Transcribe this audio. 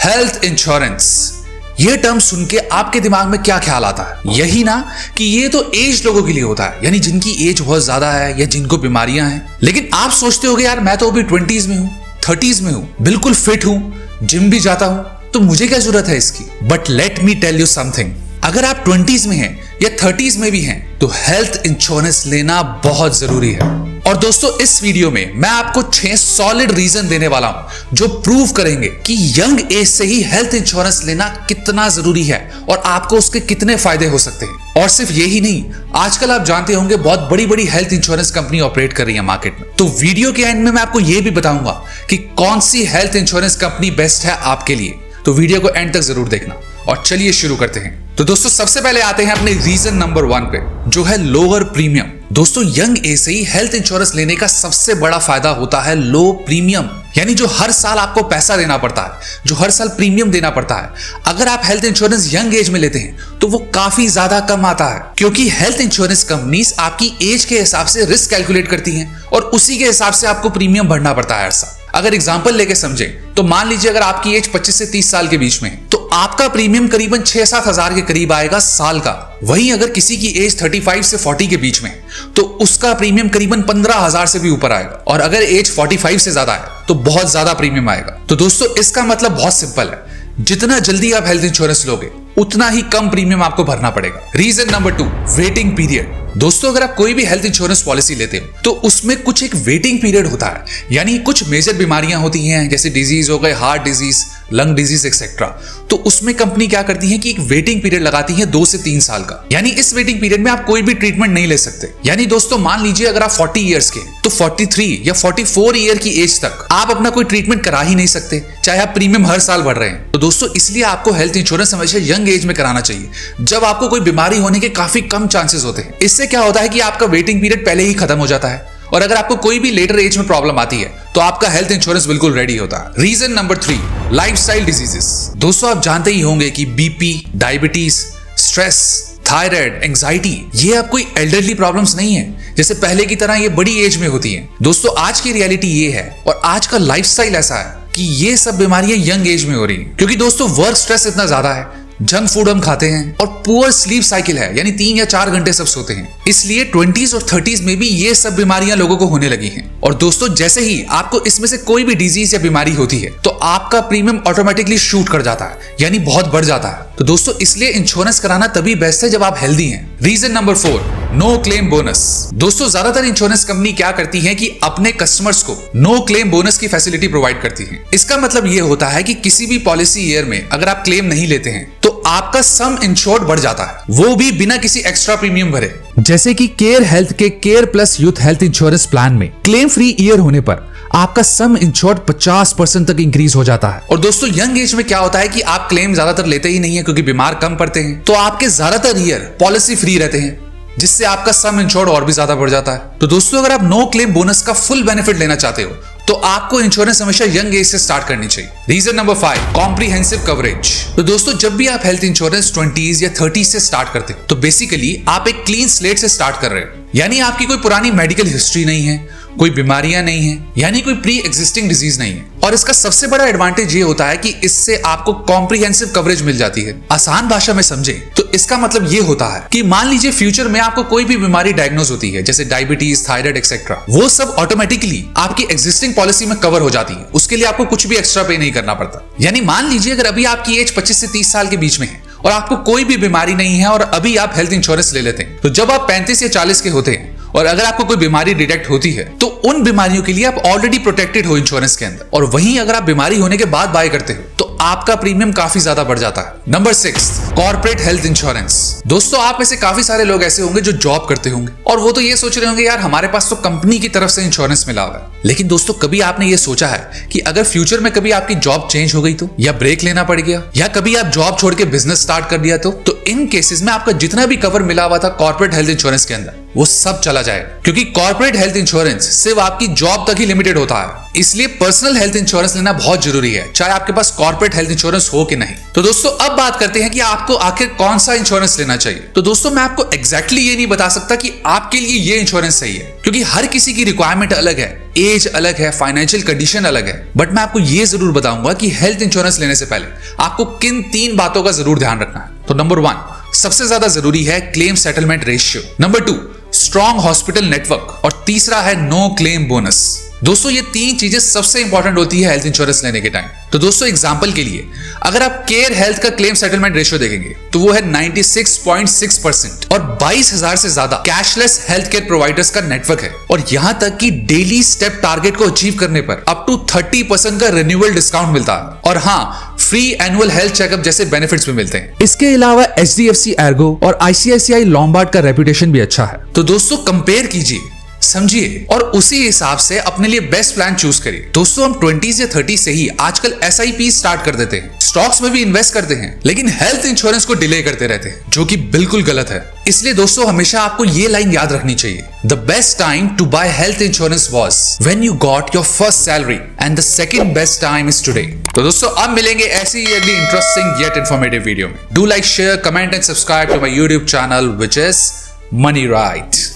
Health insurance, ये term सुन के आपके दिमाग में क्या ख्याल आता है? यही ना कि ये तो एज लोगों के लिए होता है, यानी जिनकी एज बहुत ज्यादा है या जिनको बीमारियां हैं। लेकिन आप सोचते होगे यार मैं तो अभी 20s में हूँ, 30s में हूँ, बिल्कुल फिट हूँ, जिम भी जाता हूँ, तो मुझे क्या जरूरत है इसकी? But let me tell you something, अगर आप 20s में हैं या 30s में भी हैं तो हेल्थ इंश्योरेंस लेना बहुत जरूरी है। और दोस्तों इस वीडियो में मैं आपको 6 सॉलिड रीजन देने वाला हूं जो प्रूव करेंगे कि यंग एज से ही हेल्थ इंश्योरेंस लेना कितना जरूरी है और आपको उसके कितने फायदे हो सकते हैं। और सिर्फ यही नहीं, आजकल आप जानते होंगे बहुत बड़ी बड़ी हेल्थ इंश्योरेंस कंपनी ऑपरेट कर रही है मार्केट में। तो वीडियो के एंड में मैं आपको यह भी बताऊंगा कि कौन सी हेल्थ इंश्योरेंस कंपनी बेस्ट है आपके लिए। तो वीडियो को एंड तक जरूर देखना। और चलिए शुरू करते हैं। तो दोस्तों सबसे पहले आते हैं अपने रीजन नंबर 1 पे, जो है लोअर प्रीमियम। दोस्तों यंग एज से ही हेल्थ इंश्योरेंस लेने का सबसे बड़ा फायदा होता है लो प्रीमियम, यानी जो हर साल आपको पैसा देना पड़ता है, जो हर साल प्रीमियम देना पड़ता है। अगर आप हेल्थ इंश्योरेंस यंग एज में लेते हैं तो वो काफी ज्यादा कम आता है, क्योंकि हेल्थ इंश्योरेंस कंपनीज आपकी एज के हिसाब से रिस्क कैलकुलेट करती हैं और उसी के हिसाब से आपको प्रीमियम भरना पड़ता है हर साल। अगर एग्जांपल लेके समझे तो मान लीजिए अगर आपकी एज 25 से 30 साल के बीच में है तो आपका प्रीमियम करीबन 6-7 हजार के करीब आएगा साल का। वहीं अगर किसी की एज 35 से 40 के बीच में है तो उसका प्रीमियम करीबन 15,000 से भी ऊपर आएगा। और अगर एज 45 से ज्यादा है तो बहुत ज्यादा प्रीमियम आएगा। तो दोस्तों इसका मतलब बहुत सिंपल है, जितना जल्दी आप हेल्थ इंश्योरेंस लोगे उतना ही कम प्रीमियम आपको भरना पड़ेगा। Reason number 2, waiting period. दोस्तों अगर आप कोई भी हेल्थ इंश्योरेंस पॉलिसी लेते हो तो उसमें कुछ एक वेटिंग पीरियड होता है, यानी कुछ मेजर बीमारियां होती हैं जैसे डिजीज हो गए, heart disease, lung disease etcetera. तो उसमें कंपनी क्या करती है कि एक वेटिंग पीरियड लगाती है 2 से 3 साल का, यानी इस वेटिंग पीरियड में आप कोई भी ट्रीटमेंट नहीं ले सकते। यानी दोस्तों मान लीजिए अगर आप 40 ईयर्स के तो 43 या 44 ईयर की एज तक आप अपना कोई ट्रीटमेंट करा ही नहीं सकते, चाहे आप प्रीमियम हर साल भर रहे हैं। तो दोस्तों इसलिए आपको हेल्थ इंश्योरेंस हमेशा यंग एज में कराना चाहिए, जब आपको कोई बीमारी होने के काफी कम चांसेस होते हैं। इससे क्या होता है कि आपका वेटिंग पीरियड पहले ही खत्म हो जाता है और अगर आपको कोई भी लेटर एज में प्रॉब्लम आती है तो आपका हेल्थ इंश्योरेंस बिल्कुल रेडी होता है। Reason number 3, lifestyle diseases. दोस्तों आप जानते ही होंगे कि BP, diabetes, stress, thyroid, anxiety, ये अब कोई एल्डरली प्रॉब्लम्स नहीं है जैसे पहले की तरह ये बड़ी एज में होती हैं। दोस्तों आज की रियलिटी ये है और आज का लाइफस्टाइल ऐसा है कि ये सब बीमारियां यंग एज में हो रही हैं, क्योंकि दोस्तों वर्क स्ट्रेस इतना ज्यादा है, जंक फूड हम खाते हैं और पुअर स्लीप साइकिल है, यानी 3 या 4 घंटे सब सोते हैं। इसलिए 20s और 30s में भी ये सब बीमारियां लोगों को होने लगी हैं। और दोस्तों जैसे ही आपको इसमें से कोई भी डिजीज या बीमारी होती है तो आपका प्रीमियम ऑटोमेटिकली शूट कर जाता है, यानी बहुत बढ़ जाता है। तो दोस्तों इसलिए इंश्योरेंस कराना तभी बेस्ट है जब आप हेल्दी हैं। Reason number 4, no claim bonus. दोस्तों ज्यादातर इंश्योरेंस कंपनी क्या करती है कि अपने कस्टमर्स को नो क्लेम बोनस की फैसिलिटी प्रोवाइड करती है। इसका मतलब ये होता है कि किसी भी पॉलिसी ईयर में अगर आप क्लेम नहीं लेते हैं तो आपका सम इंश्योर्ड बढ़ जाता है, वो भी बिना किसी एक्स्ट्रा प्रीमियम भरे। जैसे कि केयर हेल्थ के care plus youth health insurance plan में क्लेम फ्री ईयर होने पर आपका सम इंश्योर्ड 50% तक इंक्रीज हो जाता है। और दोस्तों यंग एज में क्या होता है कि आप क्लेम ज्यादातर लेते ही नहीं है क्योंकि बीमार कम पड़ते हैं, तो आपके ज्यादातर ईयर पॉलिसी फ्री रहते हैं, जिससे आपका सम इंश्योर्ड और भी ज्यादा बढ़ जाता है। तो दोस्तों अगर आप नो क्लेम बोनस का फुल बेनिफिट लेना चाहते हो तो आपको इंश्योरेंस हमेशा यंग एज से स्टार्ट करनी चाहिए। Reason number 5, comprehensive coverage. तो दोस्तों जब भी आप हेल्थ इंश्योरेंस 20s या 30s से स्टार्ट करते हो तो बेसिकली आप एक क्लीन स्लेट से स्टार्ट कर रहे हो, यानी आपकी कोई पुरानी मेडिकल हिस्ट्री नहीं है, कोई बीमारियां नहीं है, यानी कोई प्री एग्जिस्टिंग डिजीज नहीं है। और इसका सबसे बड़ा एडवांटेज ये होता है कि इससे आपको कॉम्प्रिहेंसिव कवरेज मिल जाती है। आसान भाषा में समझे तो इसका मतलब ये होता है कि मान लीजिए फ्यूचर में आपको कोई भी बीमारी डायग्नोज होती है जैसे डायबिटीज, थायराइड एक्सेट्रा, वो सब ऑटोमेटिकली आपकी एग्जिस्टिंग पॉलिसी में कवर हो जाती है, उसके लिए आपको कुछ भी एक्स्ट्रा पे नहीं करना पड़ता। यानी मान लीजिए अगर अभी आपकी एज 25 से 30 साल के बीच में है और आपको कोई भी बीमारी नहीं है और अभी आप हेल्थ इंश्योरेंस ले लेते हैं, तो जब आप 35 या 40 के होते हैं और अगर आपको कोई बीमारी डिटेक्ट होती है तो उन बीमारियों के लिए आप ऑलरेडी प्रोटेक्टेड हो इंश्योरेंस के अंदर। और वहीं अगर आप बीमारी होने के बाद बाय करते हो तो आपका प्रीमियम काफी ज्यादा बढ़ जाता है। Number 6, corporate health insurance. दोस्तों आप में से काफी सारे लोग ऐसे होंगे जो जॉब करते होंगे और वो तो ये सोच रहे होंगे यार हमारे पास तो कंपनी की तरफ से इंश्योरेंस मिला हुआ है। लेकिन दोस्तों कभी आपने ये सोचा है कि अगर फ्यूचर में कभी आपकी जॉब चेंज हो गई तो, या ब्रेक लेना पड़ गया, या कभी आप जॉब छोड़ के बिजनेस स्टार्ट कर दिया तो इन केसेस में आपका जितना भी कवर मिला हुआ था कॉर्पोरेट हेल्थ इंश्योरेंस के अंदर वो सब चला जाएगा, क्योंकि कॉर्पोरेट हेल्थ इंश्योरेंस सिर्फ आपकी जॉब तक ही लिमिटेड होता है। इसलिए पर्सनल हेल्थ इंश्योरेंस लेना बहुत जरूरी है, चाहे आपके पास कॉर्पोरेट हेल्थ इंश्योरेंस हो कि नहीं। तो दोस्तों अब बात करते हैं कि आपको आखिर कौन सा इंश्योरेंस लेना चाहिए। तो दोस्तों मैं आपको एग्जैक्टली ये नहीं बता सकता कि आपके लिए ये इंश्योरेंस सही है, क्योंकि हर किसी की रिक्वायरमेंट अलग है, एज अलग है, फाइनेंशियल कंडीशन अलग है। बट मैं आपको ये जरूर बताऊंगा कि हेल्थ इंश्योरेंस लेने से पहले आपको किन 3 बातों का जरूर ध्यान रखना है। तो नंबर 1 सबसे ज्यादा जरूरी है claim settlement ratio. Number 2 strong hospital network, और तीसरा है नो क्लेम बोनस। दोस्तों ये 3 चीजें सबसे इंपॉर्टेंट होती है हेल्थ इंश्योरेंस लेने के टाइम। तो दोस्तों एग्जांपल के लिए अगर आप केयर हेल्थ का क्लेम सेटलमेंट रेशियो देखेंगे तो वो है 96.6% और 22,000 से ज्यादा कैशलेस हेल्थ केयर प्रोवाइडर्स का नेटवर्क है। और यहां तक कि डेली स्टेप टारगेट को अचीव करने पर अप टू 30% का रिन्यूअल डिस्काउंट मिलता है, और हाँ फ्री एनुअल हेल्थ चेकअप जैसे बेनिफिट्स भी मिलते हैं। इसके अलावा HDFC एर्गो और ICICI लॉम्बार्ड का रेपुटेशन भी अच्छा है। तो दोस्तों कंपेयर कीजिए, समझिए और उसी हिसाब से अपने लिए बेस्ट प्लान चूज करिए। दोस्तों हम 20 या 30 से ही आजकल SIP स्टार्ट कर देते हैं, स्टॉक्स में भी इन्वेस्ट करते हैं, लेकिन हेल्थ इंश्योरेंस को डिले करते रहते हैं, जो कि बिल्कुल गलत है। इसलिए दोस्तों हमेशा आपको ये लाइन याद रखनी चाहिए, the best time to buy health insurance was when you got your first salary and the second best time is today. तो दोस्तों अब मिलेंगे ऐसी ही अगली इंटरेस्टिंग येट इन्फॉर्मेटिव वीडियो में। Do like, share, comment and subscribe to my YouTube channel which is Money right.